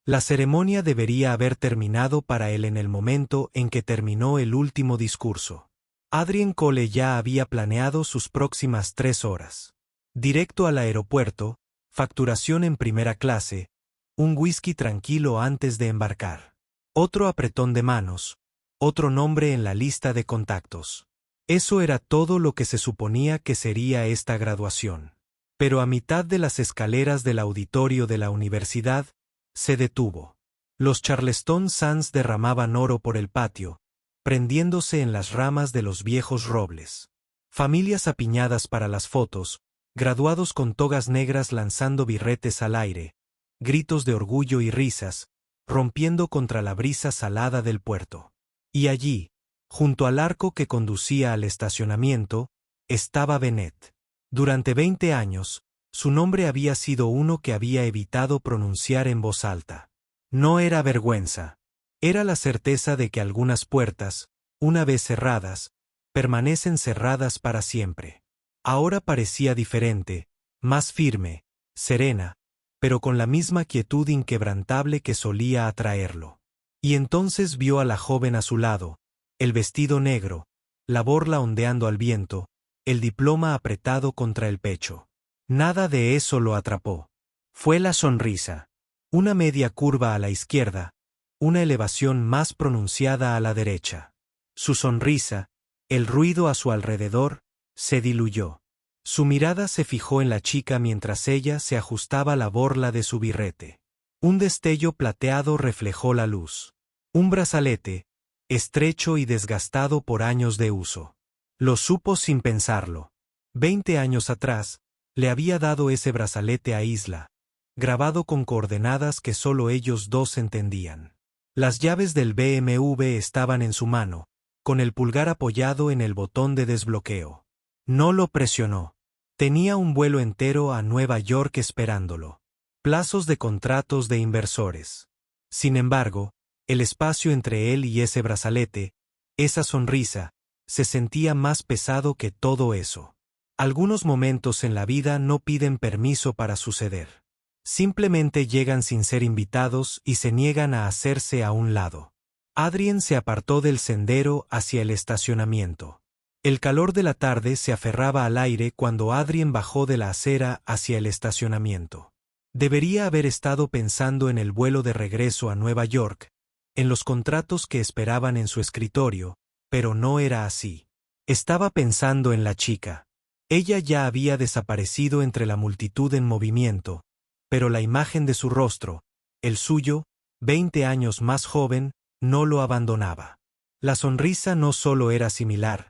La ceremonia debería haber terminado para él en el momento en que terminó el último discurso. Adrien Cole ya había planeado sus próximas 3 horas. Directo al aeropuerto, facturación en primera clase, un whisky tranquilo antes de embarcar. Otro apretón de manos, otro nombre en la lista de contactos. Eso era todo lo que se suponía que sería esta graduación. Pero a mitad de las escaleras del auditorio de la universidad, se detuvo. Los Charleston Suns derramaban oro por el patio, prendiéndose en las ramas de los viejos robles. Familias apiñadas para las fotos, graduados con togas negras lanzando birretes al aire, gritos de orgullo y risas, rompiendo contra la brisa salada del puerto. Y allí, junto al arco que conducía al estacionamiento, estaba Bennett. Durante 20 años, su nombre había sido uno que había evitado pronunciar en voz alta. No era vergüenza. Era la certeza de que algunas puertas, una vez cerradas, permanecen cerradas para siempre. Ahora parecía diferente, más firme, serena, pero con la misma quietud inquebrantable que solía atraerlo. Y entonces vio a la joven a su lado, el vestido negro, la borla ondeando al viento, el diploma apretado contra el pecho. Nada de eso lo atrapó. Fue la sonrisa. Una media curva a la izquierda, una elevación más pronunciada a la derecha. Su sonrisa, el ruido a su alrededor, se diluyó. Su mirada se fijó en la chica mientras ella se ajustaba la borla de su birrete. Un destello plateado reflejó la luz. Un brazalete, estrecho y desgastado por años de uso. Lo supo sin pensarlo. 20 años atrás, le había dado ese brazalete a Isla, grabado con coordenadas que solo ellos dos entendían. Las llaves del BMW estaban en su mano, con el pulgar apoyado en el botón de desbloqueo. No lo presionó. Tenía un vuelo entero a Nueva York esperándolo. Plazos de contratos de inversores. Sin embargo, el espacio entre él y ese brazalete, esa sonrisa, se sentía más pesado que todo eso. Algunos momentos en la vida no piden permiso para suceder. Simplemente llegan sin ser invitados y se niegan a hacerse a un lado. Adrien se apartó del sendero hacia el estacionamiento. El calor de la tarde se aferraba al aire cuando Adrien bajó de la acera hacia el estacionamiento. Debería haber estado pensando en el vuelo de regreso a Nueva York, en los contratos que esperaban en su escritorio, pero no era así. Estaba pensando en la chica. Ella ya había desaparecido entre la multitud en movimiento, pero la imagen de su rostro, el suyo, 20 años más joven, no lo abandonaba. La sonrisa no solo era similar,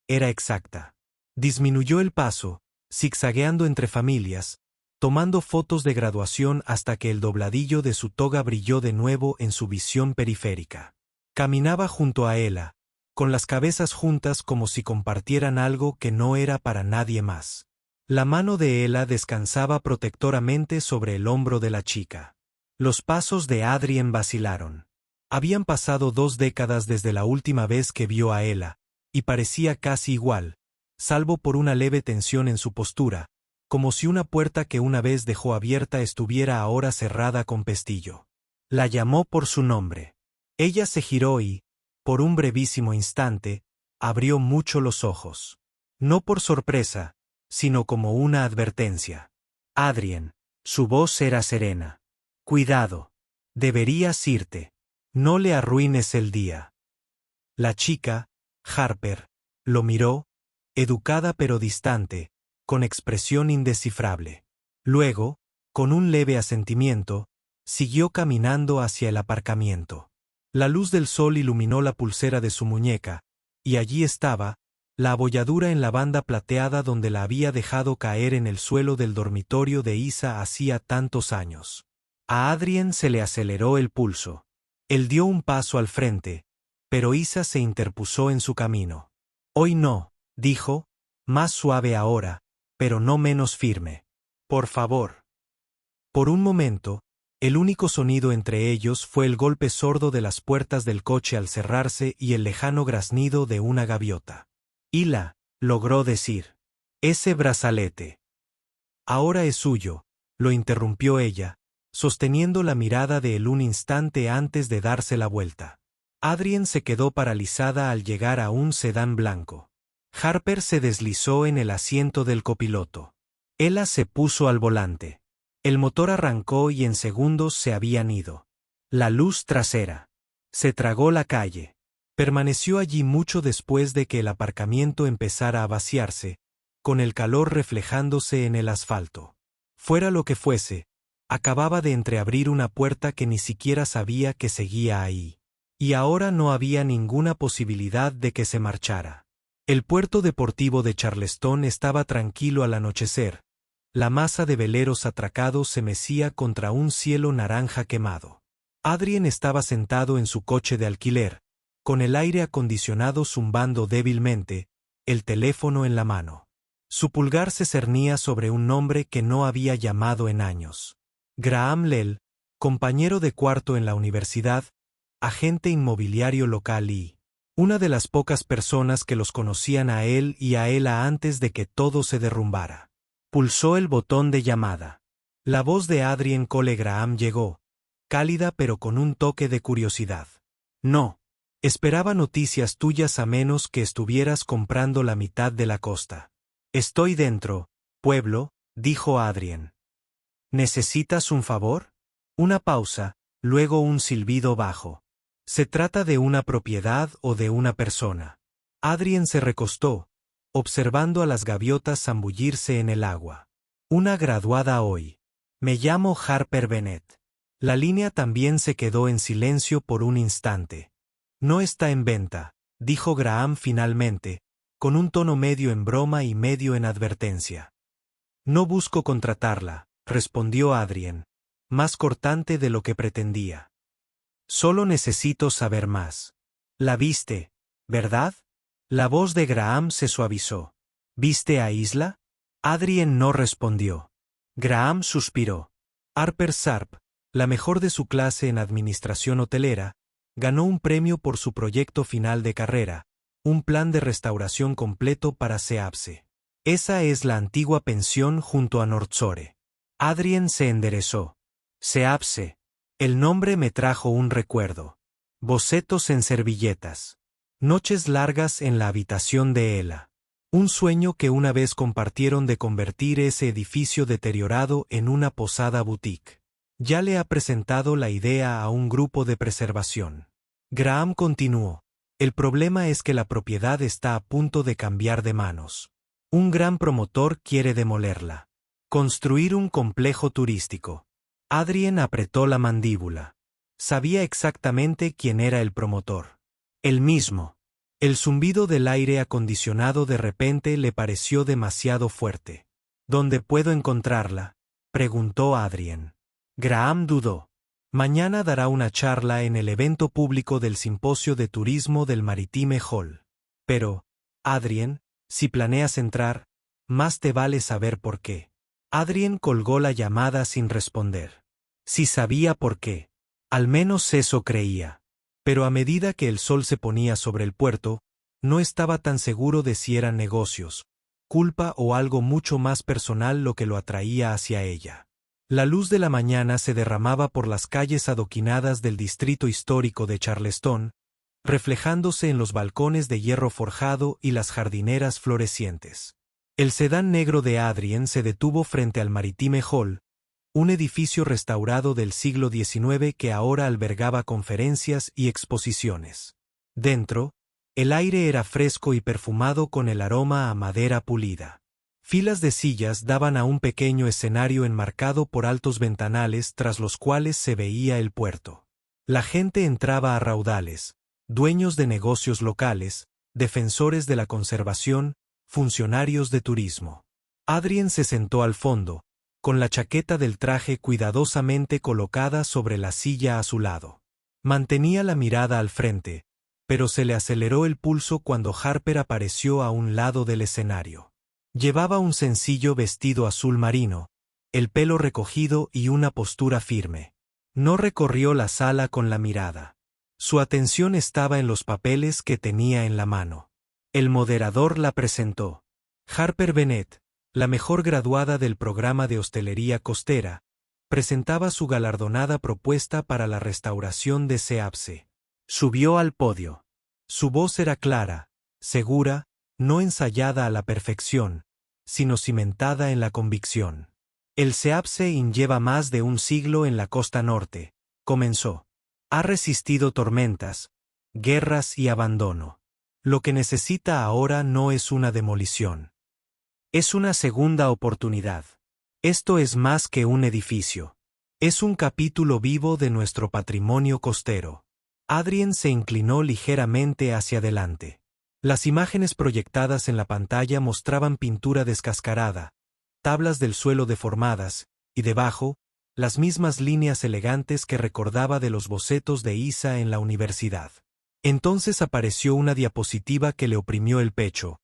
era exacta. Disminuyó el paso, zigzagueando entre familias, tomando fotos de graduación hasta que el dobladillo de su toga brilló de nuevo en su visión periférica. Caminaba junto a Ella, con las cabezas juntas como si compartieran algo que no era para nadie más. La mano de Ella descansaba protectoramente sobre el hombro de la chica. Los pasos de Adrien vacilaron. Habían pasado 2 décadas desde la última vez que vio a Ella, y parecía casi igual, salvo por una leve tensión en su postura, como si una puerta que una vez dejó abierta estuviera ahora cerrada con pestillo. La llamó por su nombre. Ella se giró y, por un brevísimo instante, abrió mucho los ojos. No por sorpresa, sino como una advertencia. Adrien, su voz era serena. Cuidado. Deberías irte. No le arruines el día. La chica, Harper, lo miró, educada pero distante, con expresión indescifrable. Luego, con un leve asentimiento, siguió caminando hacia el aparcamiento. La luz del sol iluminó la pulsera de su muñeca, y allí estaba, la abolladura en la banda plateada donde la había dejado caer en el suelo del dormitorio de Isa hacía tantos años. A Adrien se le aceleró el pulso. Él dio un paso al frente, pero Isa se interpuso en su camino. Hoy no, dijo, más suave ahora, pero no menos firme. Por favor. Por un momento, el único sonido entre ellos fue el golpe sordo de las puertas del coche al cerrarse y el lejano graznido de una gaviota. Ila, logró decir. Ese brazalete. Ahora es suyo, lo interrumpió ella, sosteniendo la mirada de él un instante antes de darse la vuelta. Adrien se quedó paralizada al llegar a un sedán blanco. Harper se deslizó en el asiento del copiloto. Ella se puso al volante. El motor arrancó y en segundos se habían ido. La luz trasera. Se tragó la calle. Permaneció allí mucho después de que el aparcamiento empezara a vaciarse, con el calor reflejándose en el asfalto. Fuera lo que fuese, acababa de entreabrir una puerta que ni siquiera sabía que seguía ahí. Y ahora no había ninguna posibilidad de que se marchara. El puerto deportivo de Charleston estaba tranquilo al anochecer. La masa de veleros atracados se mecía contra un cielo naranja quemado. Adrien estaba sentado en su coche de alquiler, con el aire acondicionado zumbando débilmente, el teléfono en la mano. Su pulgar se cernía sobre un nombre que no había llamado en años. Graham Lell, compañero de cuarto en la universidad, agente inmobiliario local y una de las pocas personas que los conocían a él y a ella antes de que todo se derrumbara. Pulsó el botón de llamada. La voz de Adrien Cole Graham llegó, cálida pero con un toque de curiosidad. No. Esperaba noticias tuyas a menos que estuvieras comprando la mitad de la costa. Estoy dentro, pueblo, dijo Adrien. ¿Necesitas un favor? Una pausa, luego un silbido bajo. ¿Se trata de una propiedad o de una persona? Adrien se recostó, observando a las gaviotas zambullirse en el agua. Una graduada hoy. Me llamo Harper Bennett. La línea también se quedó en silencio por un instante. No está en venta, dijo Graham finalmente, con un tono medio en broma y medio en advertencia. No busco contratarla, respondió Adrien, más cortante de lo que pretendía. Solo necesito saber más. La viste, ¿verdad? La voz de Graham se suavizó. ¿Viste a Isla? Adrien no respondió. Graham suspiró. Harper Sharp, la mejor de su clase en administración hotelera, ganó un premio por su proyecto final de carrera, un plan de restauración completo para Seapse. Esa es la antigua pensión junto a Nordsore. Adrien se enderezó. Seapse. El nombre me trajo un recuerdo. Bocetos en servilletas. Noches largas en la habitación de Ella. Un sueño que una vez compartieron de convertir ese edificio deteriorado en una posada boutique. Ya le ha presentado la idea a un grupo de preservación. Graham continuó. El problema es que la propiedad está a punto de cambiar de manos. Un gran promotor quiere demolerla. Construir un complejo turístico. Adrien apretó la mandíbula. Sabía exactamente quién era el promotor. El mismo. El zumbido del aire acondicionado de repente le pareció demasiado fuerte. ¿Dónde puedo encontrarla?, preguntó Adrien. Graham dudó. Mañana dará una charla en el evento público del Simposio de Turismo del Maritime Hall. Pero, Adrien, si planeas entrar, más te vale saber por qué. Adrien colgó la llamada sin responder. Si sabía por qué. Al menos eso creía. Pero a medida que el sol se ponía sobre el puerto, no estaba tan seguro de si eran negocios, culpa o algo mucho más personal lo que lo atraía hacia ella. La luz de la mañana se derramaba por las calles adoquinadas del distrito histórico de Charleston, reflejándose en los balcones de hierro forjado y las jardineras florecientes. El sedán negro de Adrien se detuvo frente al Maritime Hall, un edificio restaurado del siglo XIX que ahora albergaba conferencias y exposiciones. Dentro, el aire era fresco y perfumado con el aroma a madera pulida. Filas de sillas daban a un pequeño escenario enmarcado por altos ventanales tras los cuales se veía el puerto. La gente entraba a raudales, dueños de negocios locales, defensores de la conservación, funcionarios de turismo. Adrien se sentó al fondo, con la chaqueta del traje cuidadosamente colocada sobre la silla a su lado. Mantenía la mirada al frente, pero se le aceleró el pulso cuando Harper apareció a un lado del escenario. Llevaba un sencillo vestido azul marino, el pelo recogido y una postura firme. No recorrió la sala con la mirada. Su atención estaba en los papeles que tenía en la mano. El moderador la presentó. Harper Bennett, la mejor graduada del programa de hostelería costera, presentaba su galardonada propuesta para la restauración de Seapse. Subió al podio. Su voz era clara, segura, no ensayada a la perfección, sino cimentada en la convicción. El Seapse Inn lleva más de un siglo en la costa norte, comenzó. Ha resistido tormentas, guerras y abandono. Lo que necesita ahora no es una demolición. Es una segunda oportunidad. Esto es más que un edificio. Es un capítulo vivo de nuestro patrimonio costero. Adrien se inclinó ligeramente hacia adelante. Las imágenes proyectadas en la pantalla mostraban pintura descascarada, tablas del suelo deformadas, y debajo, las mismas líneas elegantes que recordaba de los bocetos de Isa en la universidad. Entonces apareció una diapositiva que le oprimió el pecho,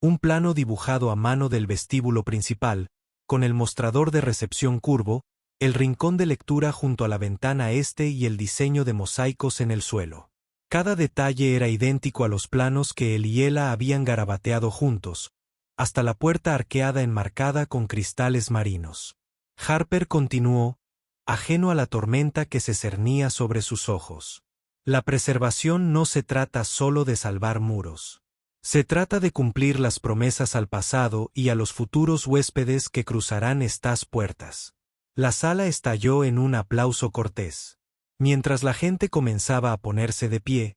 un plano dibujado a mano del vestíbulo principal, con el mostrador de recepción curvo, el rincón de lectura junto a la ventana este y el diseño de mosaicos en el suelo. Cada detalle era idéntico a los planos que él y ella habían garabateado juntos, hasta la puerta arqueada enmarcada con cristales marinos. Harper continuó, ajeno a la tormenta que se cernía sobre sus ojos. La preservación no se trata solo de salvar muros. Se trata de cumplir las promesas al pasado y a los futuros huéspedes que cruzarán estas puertas. La sala estalló en un aplauso cortés. Mientras la gente comenzaba a ponerse de pie,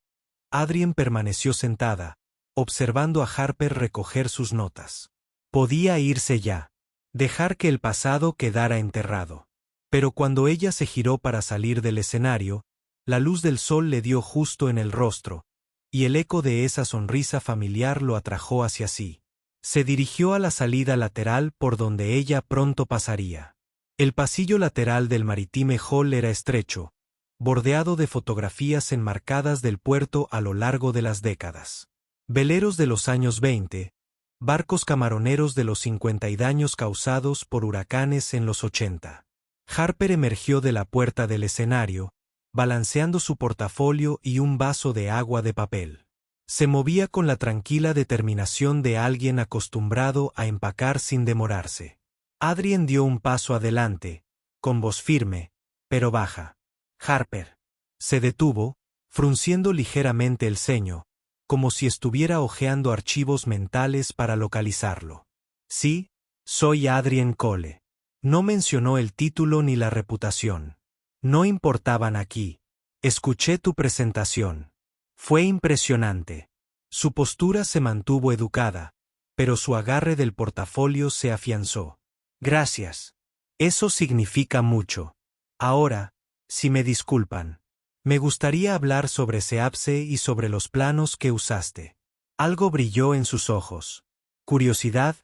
Adrien permaneció sentada, observando a Harper recoger sus notas. Podía irse ya, dejar que el pasado quedara enterrado. Pero cuando ella se giró para salir del escenario, la luz del sol le dio justo en el rostro, y el eco de esa sonrisa familiar lo atrajo hacia sí. Se dirigió a la salida lateral por donde ella pronto pasaría. El pasillo lateral del Maritime Hall era estrecho, bordeado de fotografías enmarcadas del puerto a lo largo de las décadas. Veleros de los años 20, barcos camaroneros de los 50 y daños causados por huracanes en los 80. Harper emergió de la puerta del escenario, balanceando su portafolio y un vaso de agua de papel. Se movía con la tranquila determinación de alguien acostumbrado a empacar sin demorarse. Adrien dio un paso adelante, con voz firme, pero baja. Harper. Se detuvo, frunciendo ligeramente el ceño, como si estuviera hojeando archivos mentales para localizarlo. Sí, soy Adrien Cole. No mencionó el título ni la reputación. No importaban aquí. Escuché tu presentación. Fue impresionante. Su postura se mantuvo educada, pero su agarre del portafolio se afianzó. Gracias. Eso significa mucho. Ahora, si me disculpan, me gustaría hablar sobre Seapse y sobre los planos que usaste. Algo brilló en sus ojos. Curiosidad,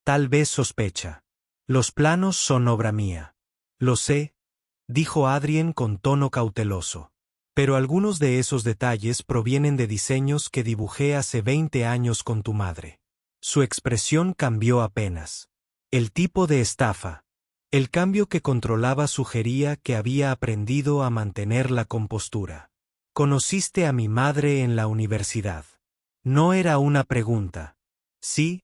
tal vez sospecha. Los planos son obra mía. Lo sé, dijo Adrien con tono cauteloso. Pero algunos de esos detalles provienen de diseños que dibujé hace 20 años con tu madre. Su expresión cambió apenas. El tipo de estafa. El cambio que controlaba sugería que había aprendido a mantener la compostura. Conociste a mi madre en la universidad. No era una pregunta. Sí,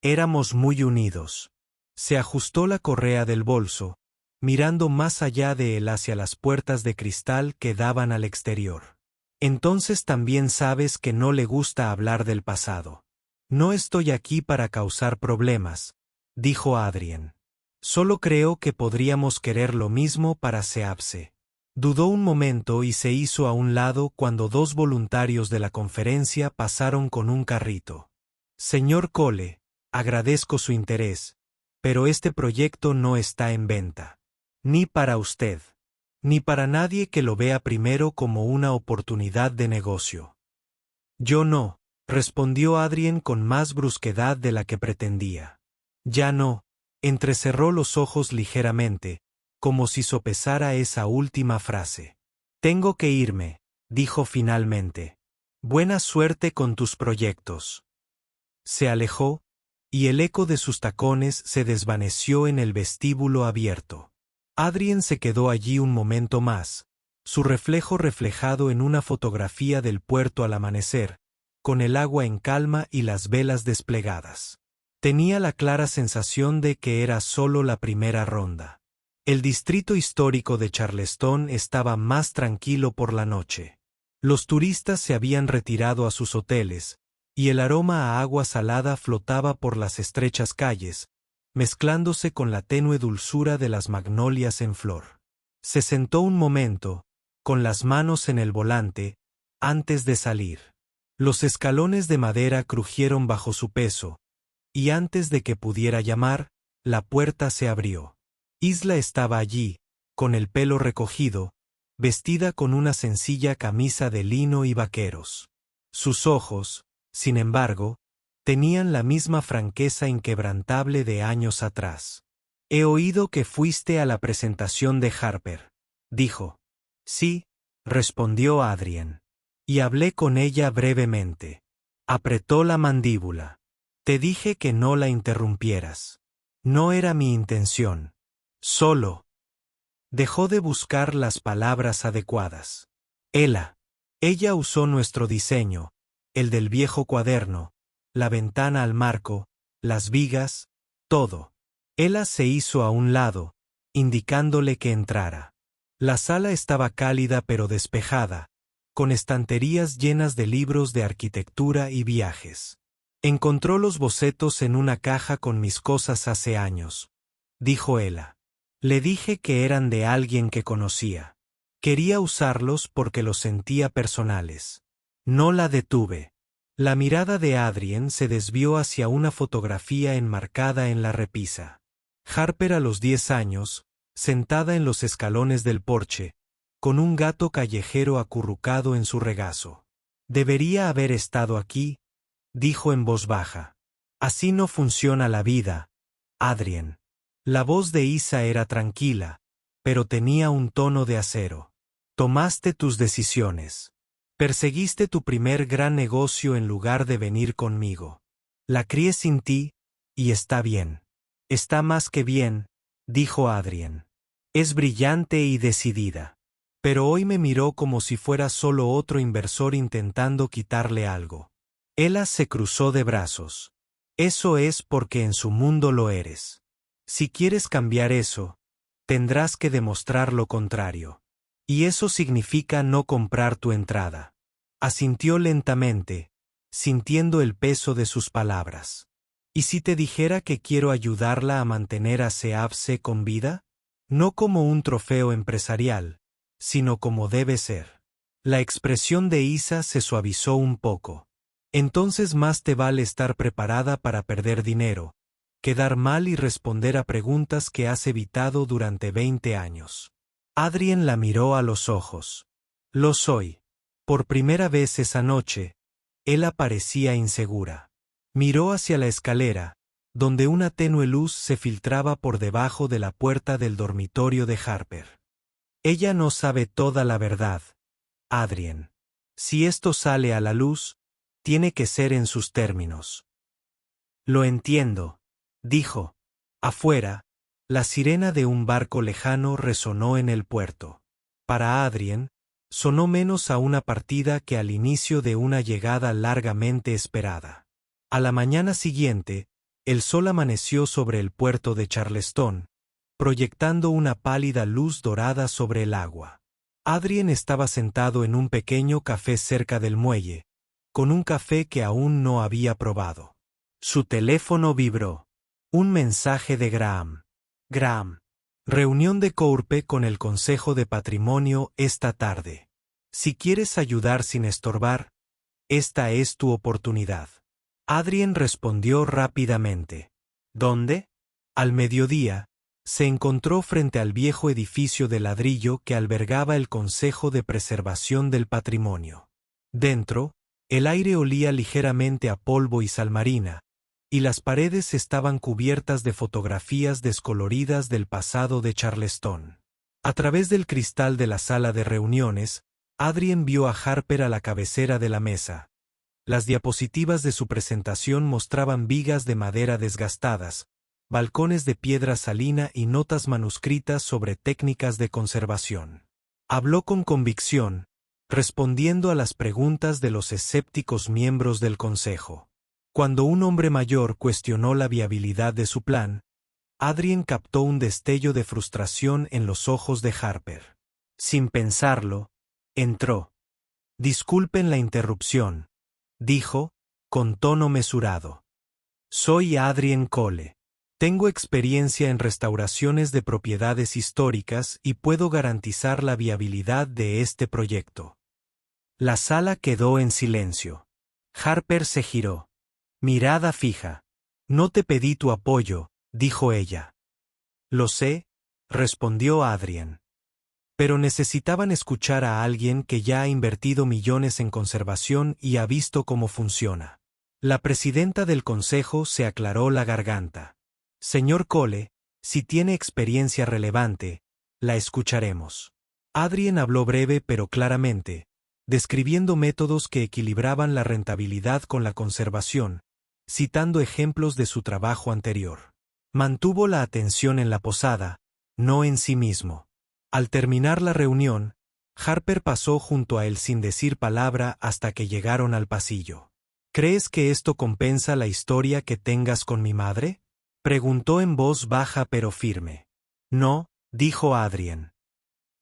éramos muy unidos. Se ajustó la correa del bolso, mirando más allá de él hacia las puertas de cristal que daban al exterior. Entonces también sabes que no le gusta hablar del pasado. No estoy aquí para causar problemas, dijo Adrien. Solo creo que podríamos querer lo mismo para Seapse. Dudó un momento y se hizo a un lado cuando dos voluntarios de la conferencia pasaron con un carrito. Señor Cole, agradezco su interés, pero este proyecto no está en venta. Ni para usted, ni para nadie que lo vea primero como una oportunidad de negocio. Yo no, respondió Adrien con más brusquedad de la que pretendía. Ya no, entrecerró los ojos ligeramente, como si sopesara esa última frase. Tengo que irme, dijo finalmente. Buena suerte con tus proyectos. Se alejó, y el eco de sus tacones se desvaneció en el vestíbulo abierto. Adrien se quedó allí un momento más, su reflejo reflejado en una fotografía del puerto al amanecer, con el agua en calma y las velas desplegadas. Tenía la clara sensación de que era solo la primera ronda. El distrito histórico de Charleston estaba más tranquilo por la noche. Los turistas se habían retirado a sus hoteles, y el aroma a agua salada flotaba por las estrechas calles, mezclándose con la tenue dulzura de las magnolias en flor. Se sentó un momento, con las manos en el volante, antes de salir. Los escalones de madera crujieron bajo su peso, y antes de que pudiera llamar, la puerta se abrió. Isla estaba allí, con el pelo recogido, vestida con una sencilla camisa de lino y vaqueros. Sus ojos, sin embargo, tenían la misma franqueza inquebrantable de años atrás. «He oído que fuiste a la presentación de Harper», dijo. «Sí», respondió Adrien. «Y hablé con ella brevemente». Apretó la mandíbula. «Te dije que no la interrumpieras. No era mi intención. Solo». Dejó de buscar las palabras adecuadas. Ella usó nuestro diseño, el del viejo cuaderno, la ventana al marco, las vigas, todo. Ella se hizo a un lado, indicándole que entrara. La sala estaba cálida pero despejada, con estanterías llenas de libros de arquitectura y viajes. «Encontró los bocetos en una caja con mis cosas hace años», dijo ella. «Le dije que eran de alguien que conocía. Quería usarlos porque los sentía personales». No la detuve. La mirada de Adrien se desvió hacia una fotografía enmarcada en la repisa. Harper a los 10 años, sentada en los escalones del porche, con un gato callejero acurrucado en su regazo. «Debería haber estado aquí», dijo en voz baja. «Así no funciona la vida, Adrien». La voz de Isa era tranquila, pero tenía un tono de acero. «Tomaste tus decisiones. Perseguiste tu primer gran negocio en lugar de venir conmigo. La crié sin ti, y está bien». «Está más que bien», dijo Adrien. «Es brillante y decidida». Pero hoy me miró como si fuera solo otro inversor intentando quitarle algo. Ella se cruzó de brazos. «Eso es porque en su mundo lo eres. Si quieres cambiar eso, tendrás que demostrar lo contrario. Y eso significa no comprar tu entrada». Asintió lentamente, sintiendo el peso de sus palabras. «¿Y si te dijera que quiero ayudarla a mantener a Seabse con vida? No como un trofeo empresarial, sino como debe ser». La expresión de Isa se suavizó un poco. «Entonces más te vale estar preparada para perder dinero, quedar mal y responder a preguntas que has evitado durante 20 años». Adrien la miró a los ojos. «Lo soy». Por primera vez esa noche, ella parecía insegura. Miró hacia la escalera, donde una tenue luz se filtraba por debajo de la puerta del dormitorio de Harper. «Ella no sabe toda la verdad, Adrien. Si esto sale a la luz, tiene que ser en sus términos». «Lo entiendo», dijo. Afuera, la sirena de un barco lejano resonó en el puerto. Para Adrien, sonó menos a una partida que al inicio de una llegada largamente esperada. A la mañana siguiente, el sol amaneció sobre el puerto de Charleston, proyectando una pálida luz dorada sobre el agua. Adrien estaba sentado en un pequeño café cerca del muelle, con un café que aún no había probado. Su teléfono vibró. Un mensaje de Graham. «Graham. Reunión de Courpe con el Consejo de Patrimonio esta tarde. Si quieres ayudar sin estorbar, esta es tu oportunidad». Adrien respondió rápidamente. «¿Dónde?» Al mediodía, se encontró frente al viejo edificio de ladrillo que albergaba el Consejo de Preservación del Patrimonio. Dentro, el aire olía ligeramente a polvo y sal marina, y las paredes estaban cubiertas de fotografías descoloridas del pasado de Charleston. A través del cristal de la sala de reuniones, Adrien vio a Harper a la cabecera de la mesa. Las diapositivas de su presentación mostraban vigas de madera desgastadas, balcones de piedra salina y notas manuscritas sobre técnicas de conservación. Habló con convicción, respondiendo a las preguntas de los escépticos miembros del consejo. Cuando un hombre mayor cuestionó la viabilidad de su plan, Adrien captó un destello de frustración en los ojos de Harper. Sin pensarlo, entró. Disculpen la interrupción, dijo, con tono mesurado. Soy Adrien Cole. Tengo experiencia en restauraciones de propiedades históricas y puedo garantizar la viabilidad de este proyecto. La sala quedó en silencio. Harper se giró. Mirada fija. No te pedí tu apoyo, dijo ella. Lo sé, respondió Adrien. Pero necesitaban escuchar a alguien que ya ha invertido millones en conservación y ha visto cómo funciona. La presidenta del consejo se aclaró la garganta. Señor Cole, si tiene experiencia relevante, la escucharemos. Adrien habló breve pero claramente, describiendo métodos que equilibraban la rentabilidad con la conservación, citando ejemplos de su trabajo anterior. Mantuvo la atención en la posada, no en sí mismo. Al terminar la reunión, Harper pasó junto a él sin decir palabra hasta que llegaron al pasillo. ¿Crees que esto compensa la historia que tengas con mi madre? Preguntó en voz baja pero firme. No, dijo Adrien.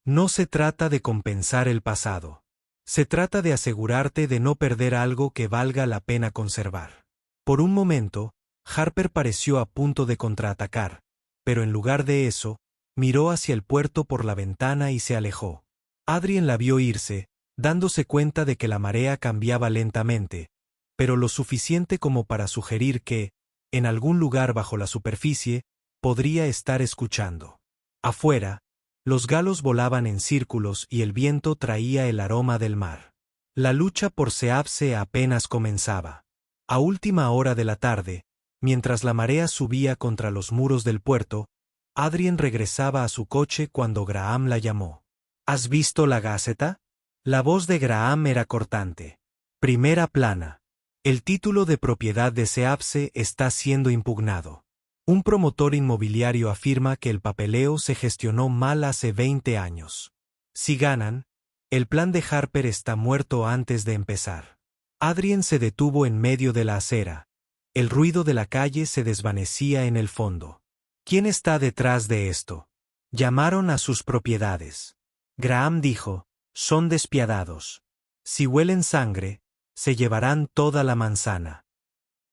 No se trata de compensar el pasado. Se trata de asegurarte de no perder algo que valga la pena conservar. Por un momento, Harper pareció a punto de contraatacar, pero en lugar de eso, miró hacia el puerto por la ventana y se alejó. Adrien la vio irse, dándose cuenta de que la marea cambiaba lentamente, pero lo suficiente como para sugerir que, en algún lugar bajo la superficie, podría estar escuchando. Afuera, los galos volaban en círculos y el viento traía el aroma del mar. La lucha por Seabse apenas comenzaba. A última hora de la tarde, mientras la marea subía contra los muros del puerto, Adrien regresaba a su coche cuando Graham la llamó. ¿Has visto la Gaceta? La voz de Graham era cortante. Primera plana. El título de propiedad de Seabse está siendo impugnado. Un promotor inmobiliario afirma que el papeleo se gestionó mal hace 20 años. Si ganan, el plan de Harper está muerto antes de empezar. Adrien se detuvo en medio de la acera. El ruido de la calle se desvanecía en el fondo. ¿Quién está detrás de esto? Llamaron a sus propiedades. Graham dijo, son despiadados. Si huelen sangre, se llevarán toda la manzana.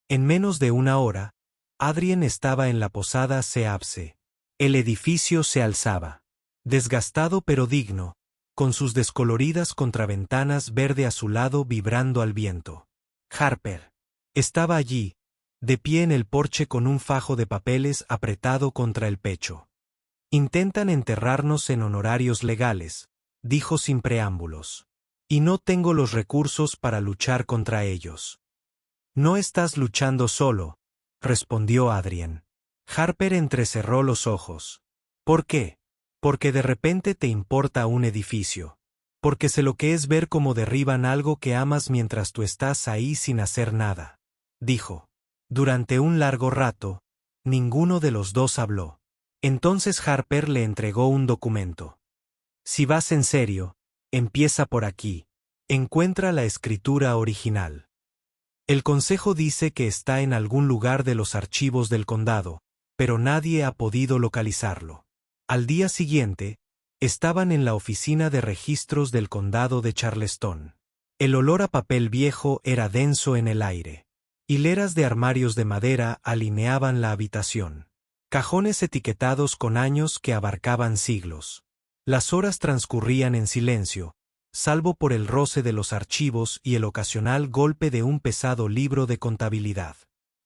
En menos de una hora, Adrien estaba en la posada Seabse. El edificio se alzaba. Desgastado pero digno, con sus descoloridas contraventanas verde azulado vibrando al viento. Harper estaba allí, de pie en el porche con un fajo de papeles apretado contra el pecho. Intentan enterrarnos en honorarios legales, dijo sin preámbulos. Y no tengo los recursos para luchar contra ellos. No estás luchando solo, respondió Adrien. Harper entrecerró los ojos. ¿Por qué? Porque de repente te importa un edificio. Porque sé lo que es ver cómo derriban algo que amas mientras tú estás ahí sin hacer nada, dijo. Durante un largo rato, ninguno de los dos habló. Entonces Harper le entregó un documento. Si vas en serio, empieza por aquí. Encuentra la escritura original. El consejo dice que está en algún lugar de los archivos del condado, pero nadie ha podido localizarlo. Al día siguiente, estaban en la oficina de registros del condado de Charleston. El olor a papel viejo era denso en el aire. Hileras de armarios de madera alineaban la habitación. Cajones etiquetados con años que abarcaban siglos. Las horas transcurrían en silencio, salvo por el roce de los archivos y el ocasional golpe de un pesado libro de contabilidad.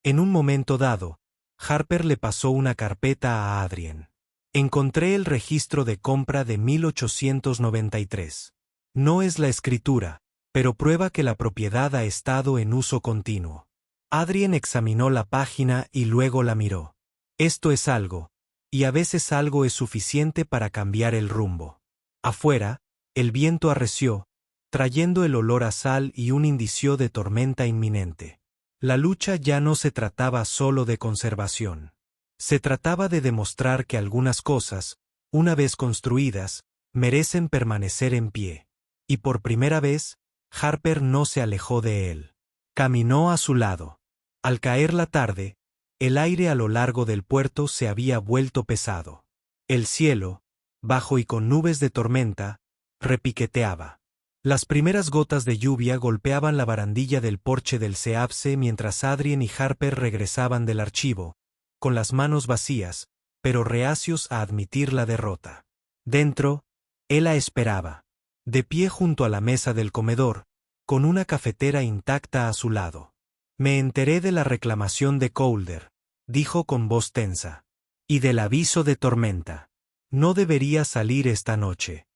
En un momento dado, Harper le pasó una carpeta a Adrien. Encontré el registro de compra de 1893. No es la escritura, pero prueba que la propiedad ha estado en uso continuo. Adrien examinó la página y luego la miró. Esto es algo, y a veces algo es suficiente para cambiar el rumbo. Afuera, el viento arreció, trayendo el olor a sal y un indicio de tormenta inminente. La lucha ya no se trataba solo de conservación. Se trataba de demostrar que algunas cosas, una vez construidas, merecen permanecer en pie. Y por primera vez, Harper no se alejó de él. Caminó a su lado. Al caer la tarde, El aire a lo largo del puerto se había vuelto pesado. El cielo, bajo y con nubes de tormenta, repiqueteaba. Las primeras gotas de lluvia golpeaban la barandilla del porche del Seabse mientras Adrien y Harper regresaban del archivo, con las manos vacías, pero reacios a admitir la derrota. Dentro, Ella esperaba, de pie junto a la mesa del comedor, con una cafetera intacta a su lado. Me enteré de la reclamación de Calder, dijo con voz tensa. Y del aviso de tormenta. No debería salir esta noche.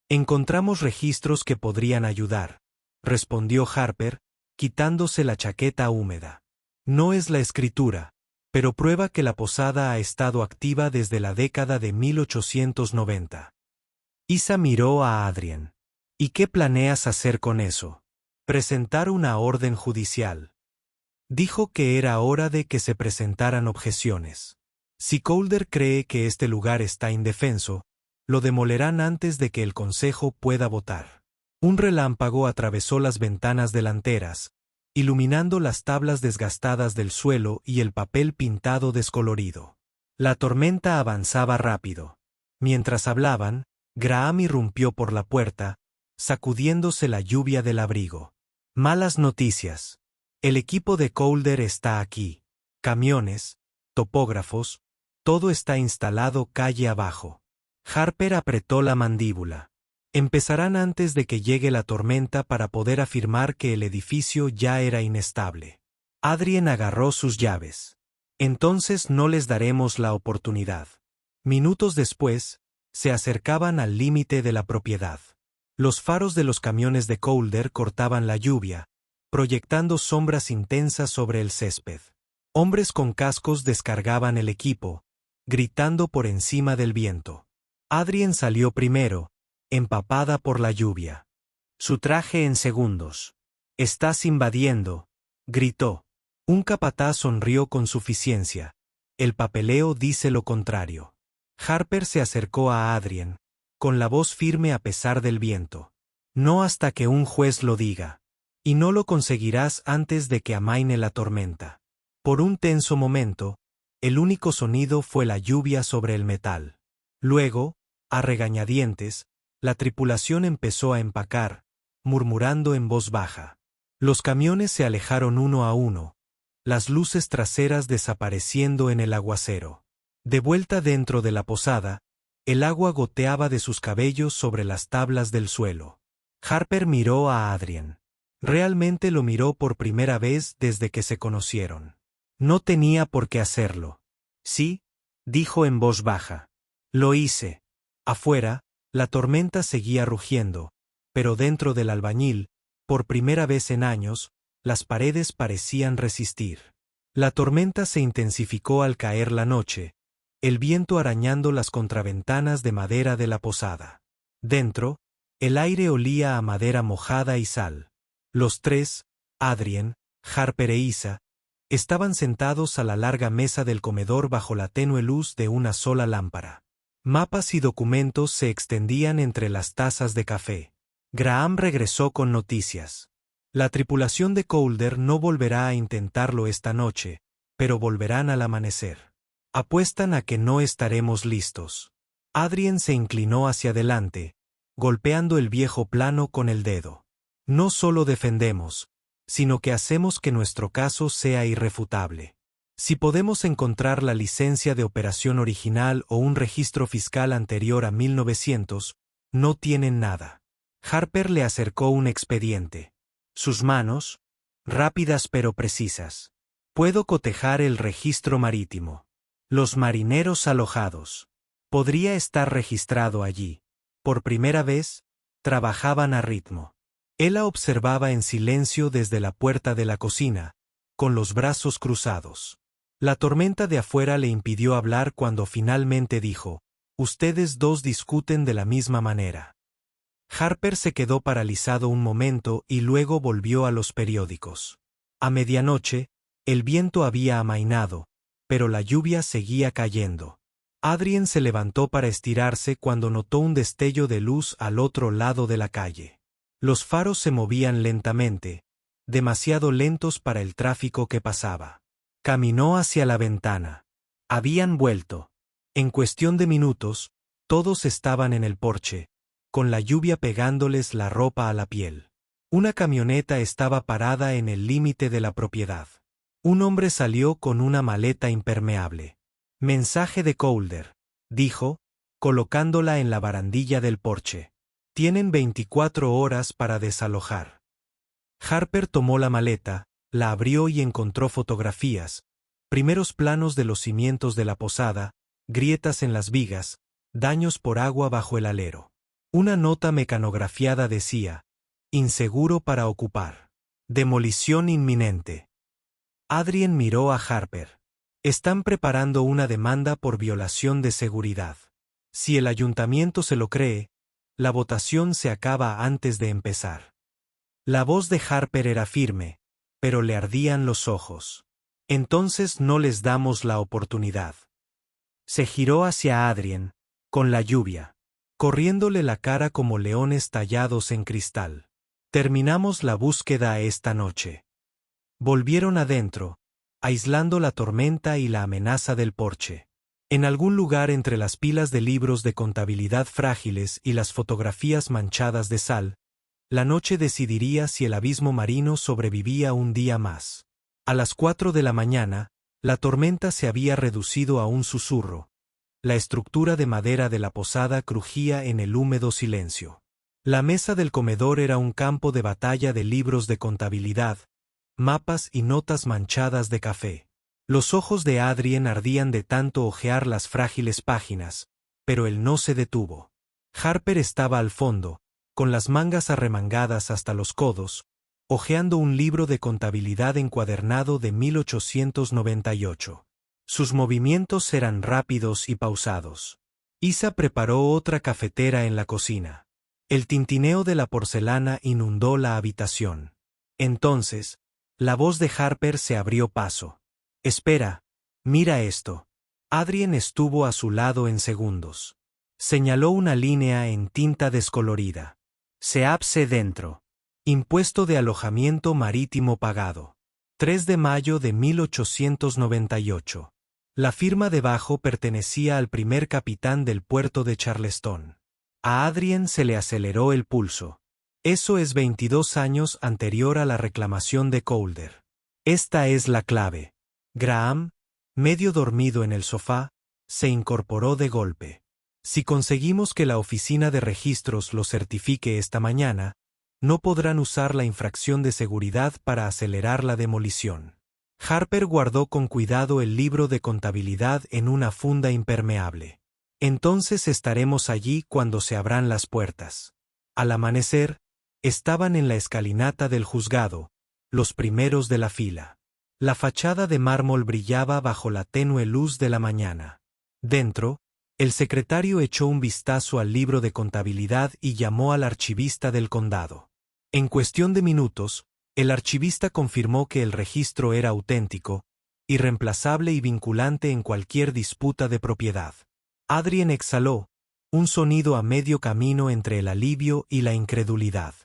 Encontramos registros que podrían ayudar, respondió Harper, quitándose la chaqueta húmeda. No es la escritura, pero prueba que la posada ha estado activa desde la década de 1890. Isa miró a Adrien. ¿Y qué planeas hacer con eso? Presentar una orden judicial. Dijo que era hora de que se presentaran objeciones. Si Calder cree que este lugar está indefenso, lo demolerán antes de que el consejo pueda votar. Un relámpago atravesó las ventanas delanteras, iluminando las tablas desgastadas del suelo y el papel pintado descolorido. La tormenta avanzaba rápido. Mientras hablaban, Graham irrumpió por la puerta, sacudiéndose la lluvia del abrigo. Malas noticias. El equipo de Calder está aquí. Camiones, topógrafos, todo está instalado calle abajo. Harper apretó la mandíbula. Empezarán antes de que llegue la tormenta para poder afirmar que el edificio ya era inestable. Adrien agarró sus llaves. Entonces no les daremos la oportunidad. Minutos después, se acercaban al límite de la propiedad. Los faros de los camiones de Calder cortaban la lluvia, proyectando sombras intensas sobre el césped. Hombres con cascos descargaban el equipo, gritando por encima del viento. Adrien salió primero, empapada por la lluvia. Su traje en segundos. «Estás invadiendo», gritó. Un capataz sonrió con suficiencia. El papeleo dice lo contrario. Harper se acercó a Adrien, con la voz firme a pesar del viento. «No hasta que un juez lo diga. Y no lo conseguirás antes de que amaine la tormenta». Por un tenso momento, el único sonido fue la lluvia sobre el metal. Luego, a regañadientes, la tripulación empezó a empacar, murmurando en voz baja. Los camiones se alejaron uno a uno, las luces traseras desapareciendo en el aguacero. De vuelta dentro de la posada, el agua goteaba de sus cabellos sobre las tablas del suelo. Harper miró a Adrien. Realmente lo miró por primera vez desde que se conocieron. No tenía por qué hacerlo. Sí, dijo en voz baja. Lo hice. Afuera, la tormenta seguía rugiendo, pero dentro del albañil, por primera vez en años, las paredes parecían resistir. La tormenta se intensificó al caer la noche, el viento arañando las contraventanas de madera de la posada. Dentro, el aire olía a madera mojada y sal. Los tres, Adrien, Harper e Isa, estaban sentados a la larga mesa del comedor bajo la tenue luz de una sola lámpara. Mapas y documentos se extendían entre las tazas de café. Graham regresó con noticias. La tripulación de Calder no volverá a intentarlo esta noche, pero volverán al amanecer. Apuestan a que no estaremos listos. Adrien se inclinó hacia adelante, golpeando el viejo plano con el dedo. No solo defendemos, sino que hacemos que nuestro caso sea irrefutable. Si podemos encontrar la licencia de operación original o un registro fiscal anterior a 1900, no tienen nada. Harper le acercó un expediente. Sus manos, rápidas pero precisas. Puedo cotejar el registro marítimo. Los marineros alojados. Podría estar registrado allí. Por primera vez, trabajaban a ritmo. Ella observaba en silencio desde la puerta de la cocina, con los brazos cruzados. La tormenta de afuera le impidió hablar cuando finalmente dijo, «Ustedes dos discuten de la misma manera». Harper se quedó paralizado un momento y luego volvió a los periódicos. A medianoche, el viento había amainado, pero la lluvia seguía cayendo. Adrien se levantó para estirarse cuando notó un destello de luz al otro lado de la calle. Los faros se movían lentamente, demasiado lentos para el tráfico que pasaba. Caminó hacia la ventana. Habían vuelto. En cuestión de minutos, todos estaban en el porche, con la lluvia pegándoles la ropa a la piel. Una camioneta estaba parada en el límite de la propiedad. Un hombre salió con una maleta impermeable. Mensaje de Calder, dijo, colocándola en la barandilla del porche. Tienen 24 horas para desalojar. Harper tomó la maleta, la abrió y encontró fotografías, primeros planos de los cimientos de la posada, grietas en las vigas, daños por agua bajo el alero. Una nota mecanografiada decía, inseguro para ocupar. Demolición inminente. Adrien miró a Harper. Están preparando una demanda por violación de seguridad. Si el ayuntamiento se lo cree, la votación se acaba antes de empezar. La voz de Harper era firme, pero le ardían los ojos. Entonces no les damos la oportunidad. Se giró hacia Adrien, con la lluvia, corriéndole la cara como leones tallados en cristal. Terminamos la búsqueda esta noche. Volvieron adentro, aislando la tormenta y la amenaza del porche. En algún lugar entre las pilas de libros de contabilidad frágiles y las fotografías manchadas de sal, la noche decidiría si el abismo marino sobrevivía un día más. A las 4 de la mañana, la tormenta se había reducido a un susurro. La estructura de madera de la posada crujía en el húmedo silencio. La mesa del comedor era un campo de batalla de libros de contabilidad, mapas y notas manchadas de café. Los ojos de Adrien ardían de tanto hojear las frágiles páginas, pero él no se detuvo. Harper estaba al fondo, con las mangas arremangadas hasta los codos, hojeando un libro de contabilidad encuadernado de 1898. Sus movimientos eran rápidos y pausados. Isa preparó otra cafetera en la cocina. El tintineo de la porcelana inundó la habitación. Entonces, la voz de Harper se abrió paso. Espera, mira esto. Adrien estuvo a su lado en segundos. Señaló una línea en tinta descolorida. SEAPSE dentro. Impuesto de alojamiento marítimo pagado. 3 de mayo de 1898. La firma debajo pertenecía al primer capitán del puerto de Charleston. A Adrien se le aceleró el pulso. Eso es 22 años anterior a la reclamación de Calder. Esta es la clave. Graham, medio dormido en el sofá, se incorporó de golpe. Si conseguimos que la oficina de registros lo certifique esta mañana, no podrán usar la infracción de seguridad para acelerar la demolición. Harper guardó con cuidado el libro de contabilidad en una funda impermeable. Entonces estaremos allí cuando se abran las puertas. Al amanecer, estaban en la escalinata del juzgado, los primeros de la fila. La fachada de mármol brillaba bajo la tenue luz de la mañana. Dentro, el secretario echó un vistazo al libro de contabilidad y llamó al archivista del condado. En cuestión de minutos, el archivista confirmó que el registro era auténtico, irreemplazable y vinculante en cualquier disputa de propiedad. Adrien exhaló, un sonido a medio camino entre el alivio y la incredulidad.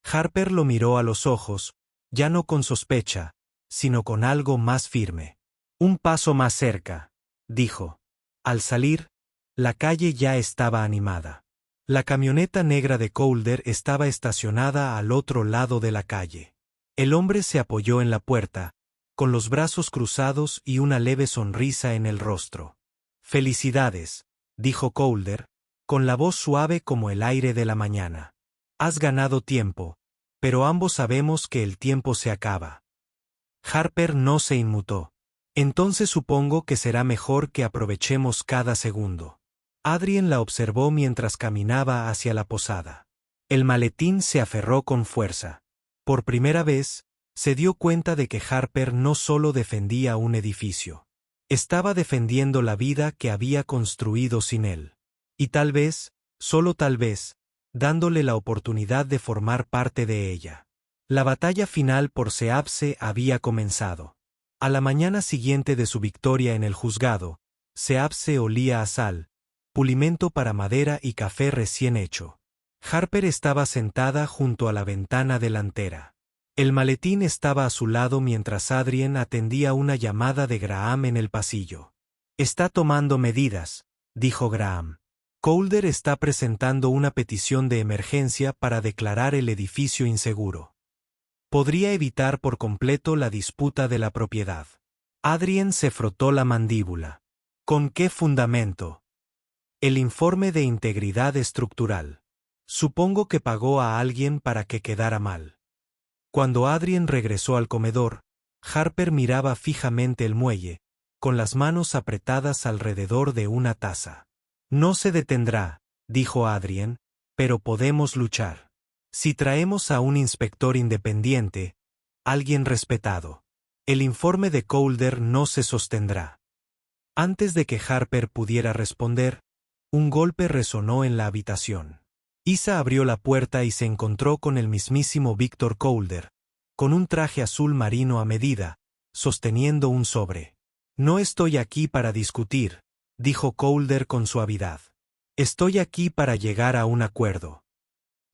Harper lo miró a los ojos, ya no con sospecha, sino con algo más firme. Un paso más cerca, dijo. Al salir, la calle ya estaba animada. La camioneta negra de Calder estaba estacionada al otro lado de la calle. El hombre se apoyó en la puerta, con los brazos cruzados y una leve sonrisa en el rostro. Felicidades, dijo Calder, con la voz suave como el aire de la mañana. Has ganado tiempo, pero ambos sabemos que el tiempo se acaba. Harper no se inmutó. Entonces supongo que será mejor que aprovechemos cada segundo. Adrien la observó mientras caminaba hacia la posada. El maletín se aferró con fuerza. Por primera vez, se dio cuenta de que Harper no solo defendía un edificio. Estaba defendiendo la vida que había construido sin él. Y tal vez, solo tal vez, dándole la oportunidad de formar parte de ella. La batalla final por SEAPSE había comenzado. A la mañana siguiente de su victoria en el juzgado, SEAPSE olía a sal, pulimento para madera y café recién hecho. Harper estaba sentada junto a la ventana delantera. El maletín estaba a su lado mientras Adrien atendía una llamada de Graham en el pasillo. Está tomando medidas, dijo Graham. Calder está presentando una petición de emergencia para declarar el edificio inseguro. Podría evitar por completo la disputa de la propiedad. Adrien se frotó la mandíbula. ¿Con qué fundamento? El informe de integridad estructural. Supongo que pagó a alguien para que quedara mal. Cuando Adrien regresó al comedor, Harper miraba fijamente el muelle, con las manos apretadas alrededor de una taza. No se detendrá, dijo Adrien, pero podemos luchar. Si traemos a un inspector independiente, alguien respetado, el informe de Calder no se sostendrá. Antes de que Harper pudiera responder, un golpe resonó en la habitación. Isa abrió la puerta y se encontró con el mismísimo Victor Calder, con un traje azul marino a medida, sosteniendo un sobre. No estoy aquí para discutir, dijo Calder con suavidad. Estoy aquí para llegar a un acuerdo.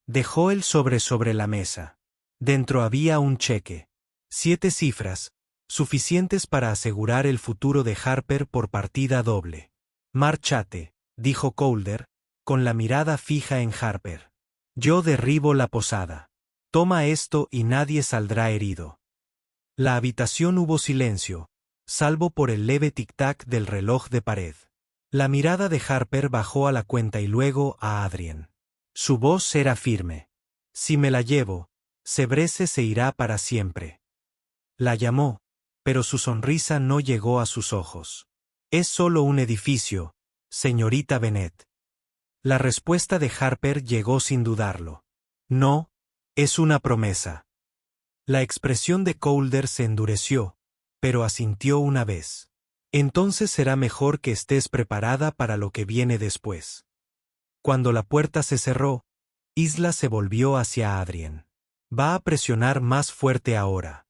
Dejó el sobre la mesa. Dentro había un cheque. 7 cifras, suficientes para asegurar el futuro de Harper por partida doble. Márchate, dijo Calder, con la mirada fija en Harper. Yo derribo la posada. Toma esto y nadie saldrá herido. La habitación hubo silencio, salvo por el leve tic-tac del reloj de pared. La mirada de Harper bajó a la cuenta y luego a Adrien. Su voz era firme. Si me la llevo, Sebrese se irá para siempre. La llamó, pero su sonrisa no llegó a sus ojos. Es solo un edificio, señorita Bennet. La respuesta de Harper llegó sin dudarlo. No, es una promesa. La expresión de Calder se endureció, pero asintió una vez. Entonces será mejor que estés preparada para lo que viene después. Cuando la puerta se cerró, Isla se volvió hacia Adrien. Va a presionar más fuerte ahora.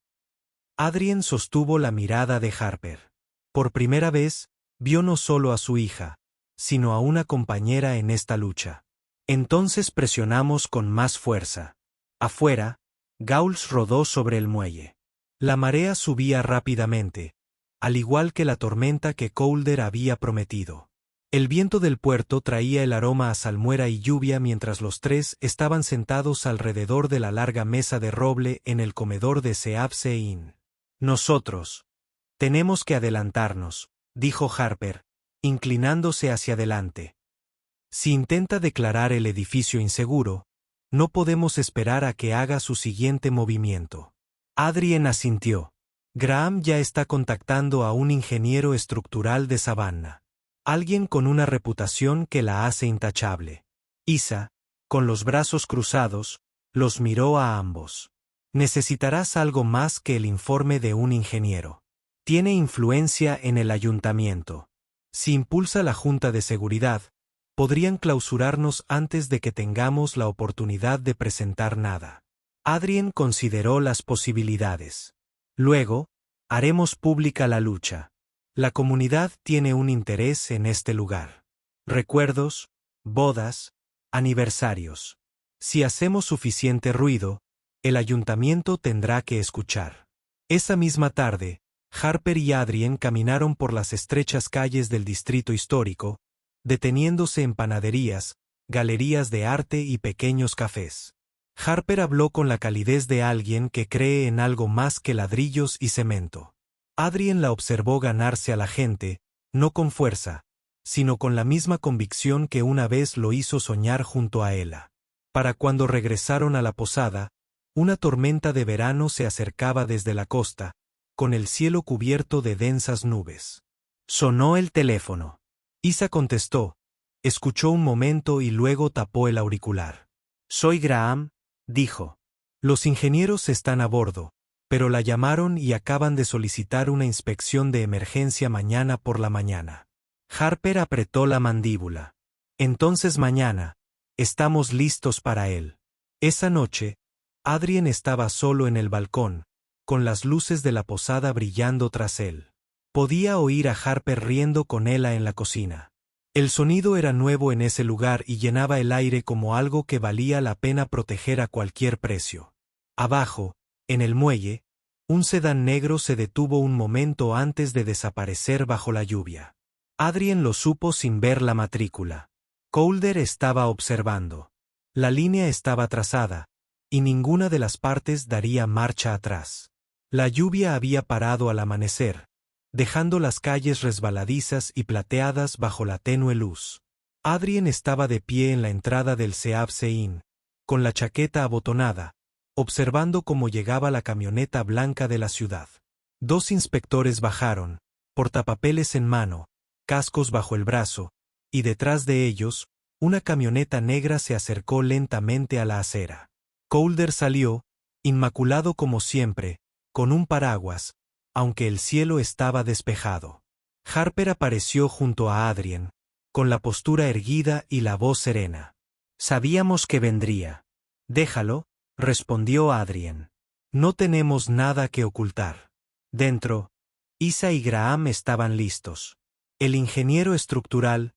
Adrien sostuvo la mirada de Harper. Por primera vez, vio no solo a su hija, sino a una compañera en esta lucha. Entonces presionamos con más fuerza. Afuera, Gauls rodó sobre el muelle. La marea subía rápidamente, al igual que la tormenta que Calder había prometido. El viento del puerto traía el aroma a salmuera y lluvia mientras los tres estaban sentados alrededor de la larga mesa de roble en el comedor de Seabse Inn. Nosotros tenemos que adelantarnos, dijo Harper, inclinándose hacia adelante. Si intenta declarar el edificio inseguro, no podemos esperar a que haga su siguiente movimiento. Adrien asintió. Graham ya está contactando a un ingeniero estructural de Savannah. Alguien con una reputación que la hace intachable. Isa, con los brazos cruzados, los miró a ambos. Necesitarás algo más que el informe de un ingeniero. Tiene influencia en el ayuntamiento. Si impulsa la Junta de Seguridad, podrían clausurarnos antes de que tengamos la oportunidad de presentar nada. Adrien consideró las posibilidades. Luego, haremos pública la lucha. La comunidad tiene un interés en este lugar. Recuerdos, bodas, aniversarios. Si hacemos suficiente ruido, el ayuntamiento tendrá que escuchar. Esa misma tarde, Harper y Adrien caminaron por las estrechas calles del distrito histórico, deteniéndose en panaderías, galerías de arte y pequeños cafés. Harper habló con la calidez de alguien que cree en algo más que ladrillos y cemento. Adrien la observó ganarse a la gente, no con fuerza, sino con la misma convicción que una vez lo hizo soñar junto a Ella. Para cuando regresaron a la posada, una tormenta de verano se acercaba desde la costa, con el cielo cubierto de densas nubes. Sonó el teléfono. Isa contestó, escuchó un momento y luego tapó el auricular. Soy Graham, dijo. Los ingenieros están a bordo, pero la llamaron y acaban de solicitar una inspección de emergencia mañana por la mañana. Harper apretó la mandíbula. Entonces mañana, estamos listos para él. Esa noche, Adrien estaba solo en el balcón, con las luces de la posada brillando tras él. Podía oír a Harper riendo con Ella en la cocina. El sonido era nuevo en ese lugar y llenaba el aire como algo que valía la pena proteger a cualquier precio. Abajo, En el muelle, un sedán negro se detuvo un momento antes de desaparecer bajo la lluvia. Adrien lo supo sin ver la matrícula. Calder estaba observando. La línea estaba trazada, y ninguna de las partes daría marcha atrás. La lluvia había parado al amanecer, dejando las calles resbaladizas y plateadas bajo la tenue luz. Adrien estaba de pie en la entrada del Seabse Inn, con la chaqueta abotonada, observando cómo llegaba la camioneta blanca de la ciudad. Dos inspectores bajaron, portapapeles en mano, cascos bajo el brazo, y detrás de ellos, una camioneta negra se acercó lentamente a la acera. Calder salió, inmaculado como siempre, con un paraguas, aunque el cielo estaba despejado. Harper apareció junto a Adrien, con la postura erguida y la voz serena. Sabíamos que vendría. Déjalo, respondió Adrien. No tenemos nada que ocultar. Dentro, Isa y Graham estaban listos. El ingeniero estructural,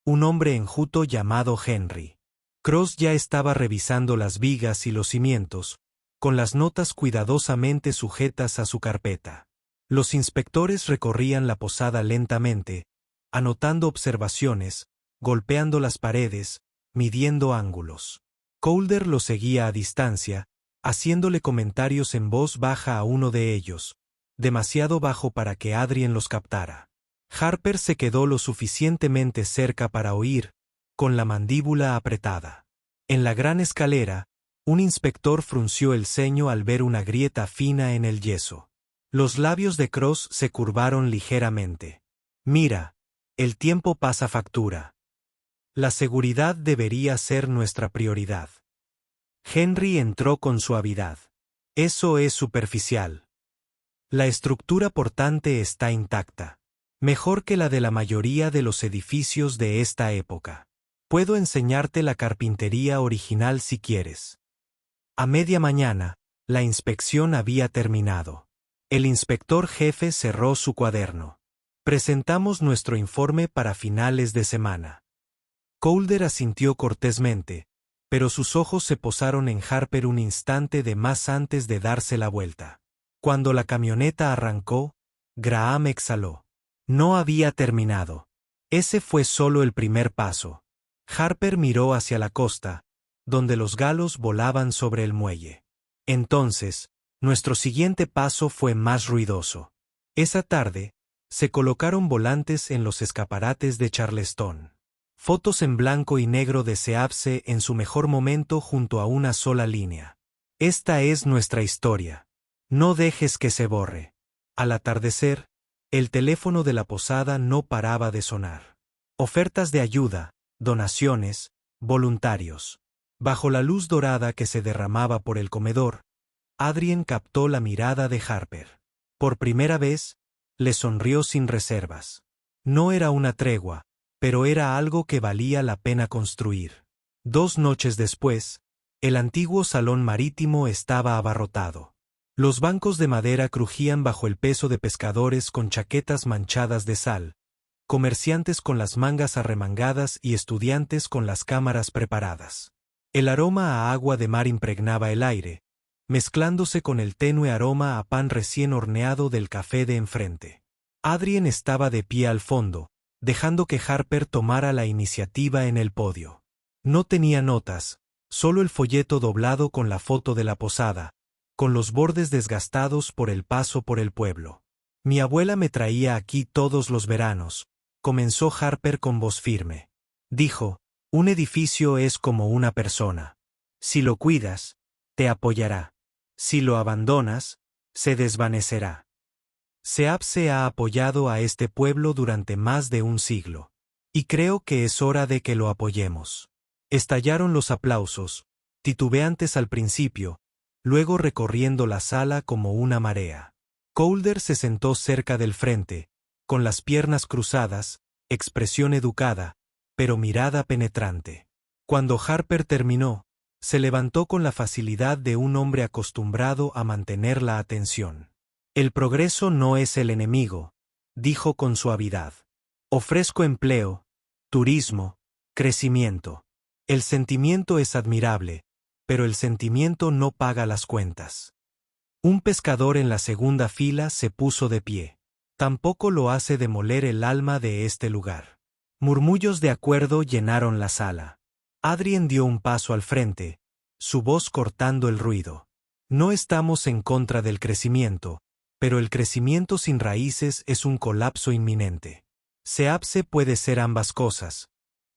un hombre enjuto llamado Henry. Cross ya estaba revisando las vigas y los cimientos, con las notas cuidadosamente sujetas a su carpeta. Los inspectores recorrían la posada lentamente, anotando observaciones, golpeando las paredes, midiendo ángulos. Calder lo seguía a distancia, haciéndole comentarios en voz baja a uno de ellos, demasiado bajo para que Adrien los captara. Harper se quedó lo suficientemente cerca para oír, con la mandíbula apretada. En la gran escalera, un inspector frunció el ceño al ver una grieta fina en el yeso. Los labios de Cross se curvaron ligeramente. Mira, el tiempo pasa factura. La seguridad debería ser nuestra prioridad. Henry entró con suavidad. Eso es superficial. La estructura portante está intacta. Mejor que la de la mayoría de los edificios de esta época. Puedo enseñarte la carpintería original si quieres. A media mañana, la inspección había terminado. El inspector jefe cerró su cuaderno. Presentamos nuestro informe para finales de semana. Calder asintió cortésmente, pero sus ojos se posaron en Harper un instante de más antes de darse la vuelta. Cuando la camioneta arrancó, Graham exhaló. No había terminado. Ese fue solo el primer paso. Harper miró hacia la costa, donde los galos volaban sobre el muelle. Entonces, nuestro siguiente paso fue más ruidoso. Esa tarde, se colocaron volantes en los escaparates de Charleston. Fotos en blanco y negro de Seabse en su mejor momento junto a una sola línea. Esta es nuestra historia. No dejes que se borre. Al atardecer, el teléfono de la posada no paraba de sonar. Ofertas de ayuda, donaciones, voluntarios. Bajo la luz dorada que se derramaba por el comedor, Adrien captó la mirada de Harper. Por primera vez, le sonrió sin reservas. No era una tregua, pero era algo que valía la pena construir. 2 noches después, el antiguo salón marítimo estaba abarrotado. Los bancos de madera crujían bajo el peso de pescadores con chaquetas manchadas de sal, comerciantes con las mangas arremangadas y estudiantes con las cámaras preparadas. El aroma a agua de mar impregnaba el aire, mezclándose con el tenue aroma a pan recién horneado del café de enfrente. Adrien estaba de pie al fondo, dejando que Harper tomara la iniciativa en el podio. No tenía notas, solo el folleto doblado con la foto de la posada, con los bordes desgastados por el paso por el pueblo. Mi abuela me traía aquí todos los veranos, comenzó Harper con voz firme. Dijo, un edificio es como una persona. Si lo cuidas, te apoyará. Si lo abandonas, se desvanecerá. Seabse ha apoyado a este pueblo durante más de un siglo. Y creo que es hora de que lo apoyemos. Estallaron los aplausos, titubeantes al principio, luego recorriendo la sala como una marea. Calder se sentó cerca del frente, con las piernas cruzadas, expresión educada, pero mirada penetrante. Cuando Harper terminó, se levantó con la facilidad de un hombre acostumbrado a mantener la atención. El progreso no es el enemigo, dijo con suavidad. Ofrezco empleo, turismo, crecimiento. El sentimiento es admirable, pero el sentimiento no paga las cuentas. Un pescador en la segunda fila se puso de pie. Tampoco lo hace demoler el alma de este lugar. Murmullos de acuerdo llenaron la sala. Adrien dio un paso al frente, su voz cortando el ruido. No estamos en contra del crecimiento, pero el crecimiento sin raíces es un colapso inminente. SEAPSE puede ser ambas cosas,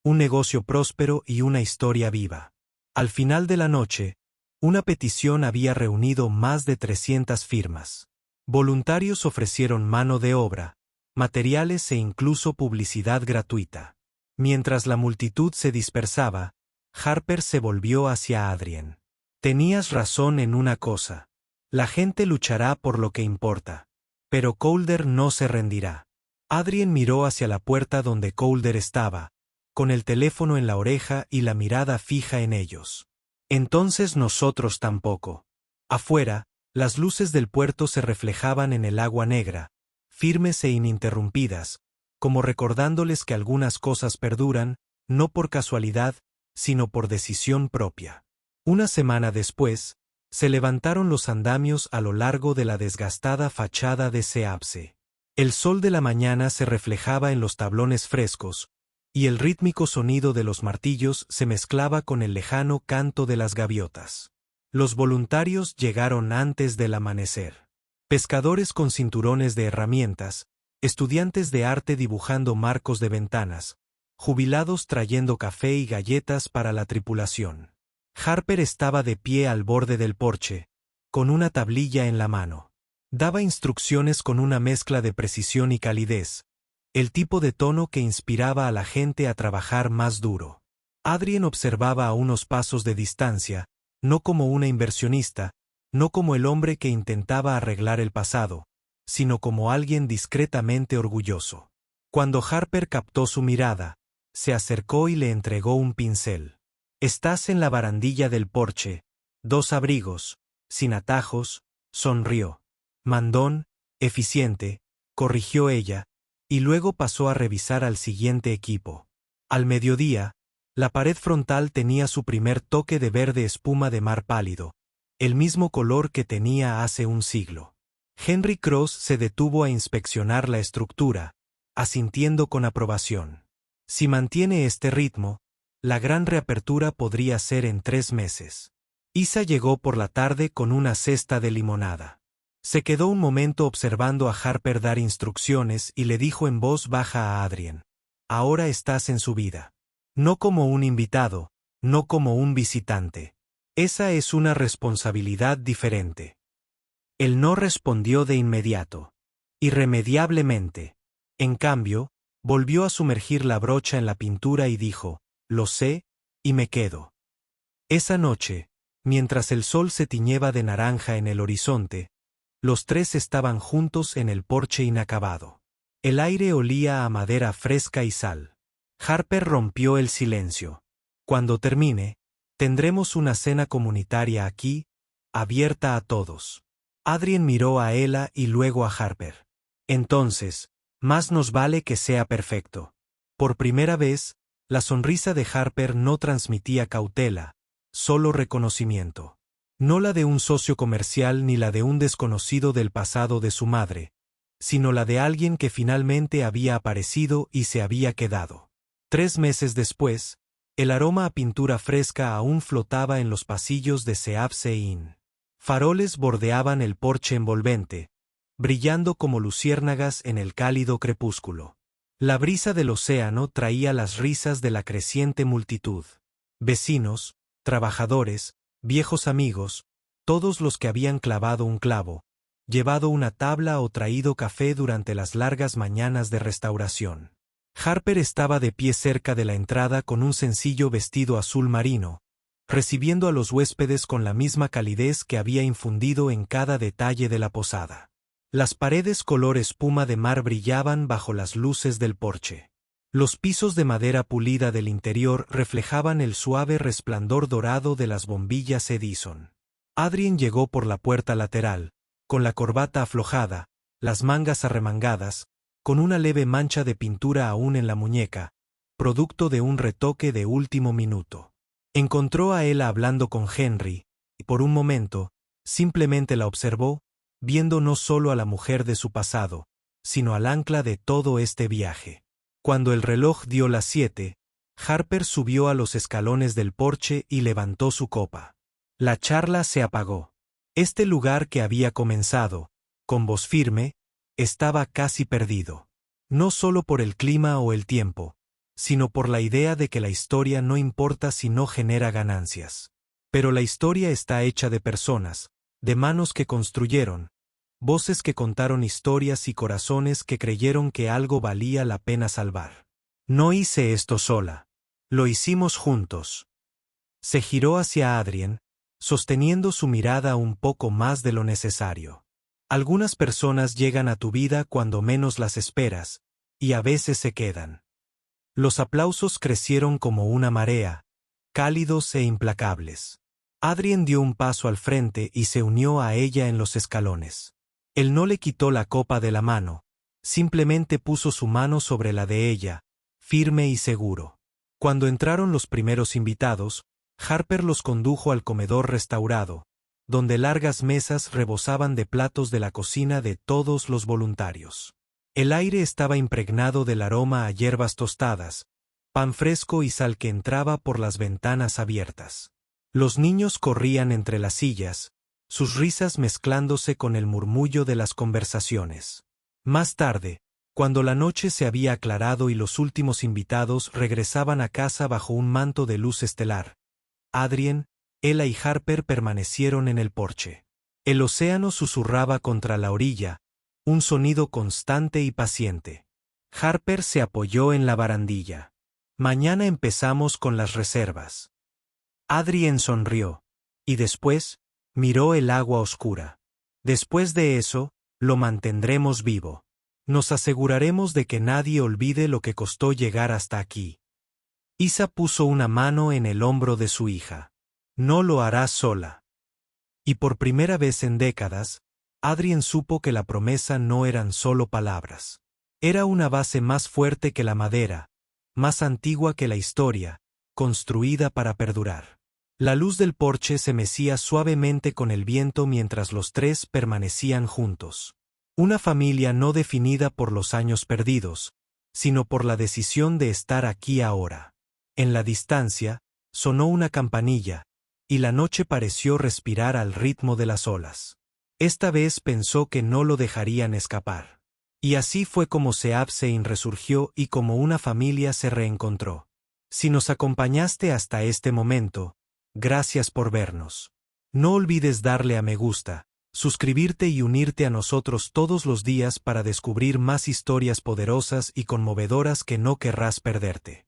un negocio próspero y una historia viva. Al final de la noche, una petición había reunido más de 300 firmas. Voluntarios ofrecieron mano de obra, materiales e incluso publicidad gratuita. Mientras la multitud se dispersaba, Harper se volvió hacia Adrien. Tenías razón en una cosa. La gente luchará por lo que importa. Pero Calder no se rendirá. Adrien miró hacia la puerta donde Calder estaba, con el teléfono en la oreja y la mirada fija en ellos. Entonces nosotros tampoco. Afuera, las luces del puerto se reflejaban en el agua negra, firmes e ininterrumpidas, como recordándoles que algunas cosas perduran, no por casualidad, sino por decisión propia. Una semana después, se levantaron los andamios a lo largo de la desgastada fachada de SEAPSE. El sol de la mañana se reflejaba en los tablones frescos, y el rítmico sonido de los martillos se mezclaba con el lejano canto de las gaviotas. Los voluntarios llegaron antes del amanecer. Pescadores con cinturones de herramientas, estudiantes de arte dibujando marcos de ventanas, jubilados trayendo café y galletas para la tripulación. Harper estaba de pie al borde del porche, con una tablilla en la mano. Daba instrucciones con una mezcla de precisión y calidez, el tipo de tono que inspiraba a la gente a trabajar más duro. Adrien observaba a unos pasos de distancia, no como una inversionista, no como el hombre que intentaba arreglar el pasado, sino como alguien discretamente orgulloso. Cuando Harper captó su mirada, se acercó y le entregó un pincel. Estás en la barandilla del porche, 2 abrigos, sin atajos, sonrió. Mandón, eficiente, corrigió ella, y luego pasó a revisar al siguiente equipo. Al mediodía, la pared frontal tenía su primer toque de verde espuma de mar pálido, el mismo color que tenía hace un siglo. Henry Cross se detuvo a inspeccionar la estructura, asintiendo con aprobación. Si mantiene este ritmo, la gran reapertura podría ser en 3 meses. Isa llegó por la tarde con una cesta de limonada. Se quedó un momento observando a Harper dar instrucciones y le dijo en voz baja a Adrien: ahora estás en su vida. No como un invitado, no como un visitante. Esa es una responsabilidad diferente. Él no respondió de inmediato. Irremediablemente. En cambio, volvió a sumergir la brocha en la pintura y dijo: lo sé, y me quedo. Esa noche, mientras el sol se tiñeba de naranja en el horizonte, los 3 estaban juntos en el porche inacabado. El aire olía a madera fresca y sal. Harper rompió el silencio. Cuando termine, tendremos una cena comunitaria aquí, abierta a todos. Adrien miró a Ella y luego a Harper. Entonces, más nos vale que sea perfecto. Por primera vez, la sonrisa de Harper no transmitía cautela, solo reconocimiento. No la de un socio comercial ni la de un desconocido del pasado de su madre, sino la de alguien que finalmente había aparecido y se había quedado. 3 meses después, el aroma a pintura fresca aún flotaba en los pasillos de SEAPSE Inn. Faroles bordeaban el porche envolvente, brillando como luciérnagas en el cálido crepúsculo. La brisa del océano traía las risas de la creciente multitud. Vecinos, trabajadores, viejos amigos, todos los que habían clavado un clavo, llevado una tabla o traído café durante las largas mañanas de restauración. Harper estaba de pie cerca de la entrada con un sencillo vestido azul marino, recibiendo a los huéspedes con la misma calidez que había infundido en cada detalle de la posada. Las paredes color espuma de mar brillaban bajo las luces del porche. Los pisos de madera pulida del interior reflejaban el suave resplandor dorado de las bombillas Edison. Adrien llegó por la puerta lateral, con la corbata aflojada, las mangas arremangadas, con una leve mancha de pintura aún en la muñeca, producto de un retoque de último minuto. Encontró a Ella hablando con Henry, y por un momento, Simplemente la observó, viendo no solo a la mujer de su pasado, sino al ancla de todo este viaje. Cuando el reloj dio las 7, Harper subió a los escalones del porche y levantó su copa. La charla se apagó. Este lugar que había comenzado, con voz firme, estaba casi perdido. No solo por el clima o el tiempo, sino por la idea de que la historia no importa si no genera ganancias. Pero la historia está hecha de personas, de manos que construyeron, voces que contaron historias y corazones que creyeron que algo valía la pena salvar. No hice esto sola. Lo hicimos juntos. Se giró hacia Adrien, sosteniendo su mirada un poco más de lo necesario. Algunas personas llegan a tu vida cuando menos las esperas, y a veces se quedan. Los aplausos crecieron como una marea, cálidos e implacables. Adrien dio un paso al frente y se unió a ella en los escalones. Él no le quitó la copa de la mano, simplemente puso su mano sobre la de ella, firme y seguro. Cuando entraron los primeros invitados, Harper los condujo al comedor restaurado, donde largas mesas rebosaban de platos de la cocina de todos los voluntarios. El aire estaba impregnado del aroma a hierbas tostadas, pan fresco y sal que entraba por las ventanas abiertas. Los niños corrían entre las sillas, sus risas mezclándose con el murmullo de las conversaciones. Más tarde, cuando la noche se había aclarado y los últimos invitados regresaban a casa bajo un manto de luz estelar, Adrien, Ella y Harper permanecieron en el porche. El océano susurraba contra la orilla, un sonido constante y paciente. Harper se apoyó en la barandilla. Mañana empezamos con las reservas. Adrien sonrió, y después, miró el agua oscura. Después de eso, lo mantendremos vivo. Nos aseguraremos de que nadie olvide lo que costó llegar hasta aquí. Isa puso una mano en el hombro de su hija. No lo harás sola. Y por primera vez en décadas, Adrien supo que la promesa no eran solo palabras. Era una base más fuerte que la madera, más antigua que la historia, construida para perdurar. La luz del porche se mecía suavemente con el viento mientras los tres permanecían juntos. Una familia no definida por los años perdidos, sino por la decisión de estar aquí ahora. En la distancia, sonó una campanilla, y la noche pareció respirar al ritmo de las olas. Esta vez pensó que no lo dejarían escapar. Y así fue como Seab-Sein resurgió y como una familia se reencontró. Si nos acompañaste hasta este momento, gracias por vernos. No olvides darle a me gusta, suscribirte y unirte a nosotros todos los días para descubrir más historias poderosas y conmovedoras que no querrás perderte.